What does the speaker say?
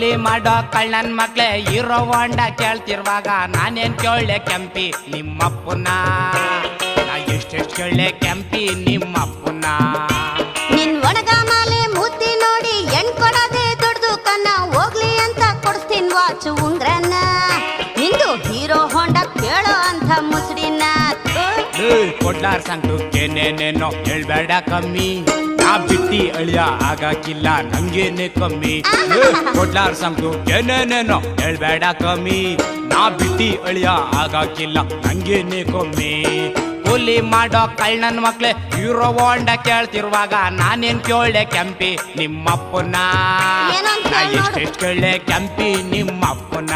ಕೂಲಿ ಮಾಡೋ ಕಳ್ಳನ್ ಮಕ್ಳೆ ಹೀರೋ ಹೊಂಡ ಕೇಳ್ತಿರುವಾಗ ನಾನೇನ್ ಕೇಳೆ ಕೆಂಪಿ ನಿಮ್ಮಪ್ಪನ ನಾ ಎಷ್ಟೆಷ್ಟು ಕೇಳೆ ಕೆಂಪಿ ನಿಮ್ಮಪ್ಪನ ನಿನ್ ಒಣಗ ಮಾಲೆ ಮುದ್ದಿ ನೋಡಿ ಹೆಣ್ ಕೊಡೋದೇ ದುಡ್ದು ಕನ್ನ ಹೋಗ್ಲಿ ಅಂತ ಕೊಡಿಸ್ತೀನಿ ವಾಚ್ ಉಂಗ್ರನ್ನ ನಿಂದು ಹೀರೋ ಹೊಂಡ ಕೇಳೋ ಅಂತ ಮುಸುಡಿನ ಕೊಡ್ಲಾರ್ ಸಂಟು ಏನೇನೇನೋ ಹೇಳ್ಬೇಡ ಕಮ್ಮಿ ನಾ ಬಿಟ್ಟಿ ಅಳಿಯ ಆಗಾಕಿಲ್ಲ ನಂಗೇನೆ ಕಮ್ಮಿ ಕೊಡ್ಲಾರ್ ಸಂಟು ಏನೇನೇನೋ ಹೇಳ್ಬೇಡ ಕಮ್ಮಿ ನಾ ಬಿಟ್ಟಿ ಅಳಿಯ ಆಗಾಕಿಲ್ಲ ನಂಗೇನೆ ಕಮ್ಮಿ ಕೂಲಿ ಮಾಡೋ ಕಳ್ಳನ್ ಮಕ್ಳೆ ಹೀರೋ ಹೊಂಡ ಕೇಳ್ತಿರುವಾಗ ನಾನೇನ್ ಕೇಳೆ ಕೆಂಪಿ ನಿಮ್ಮಪ್ಪನ ಏನಂತ ಎಷ್ಟೆಷ್ಟು ಕೇಳೆ ಕೆಂಪಿ ನಿಮ್ಮಪ್ಪನ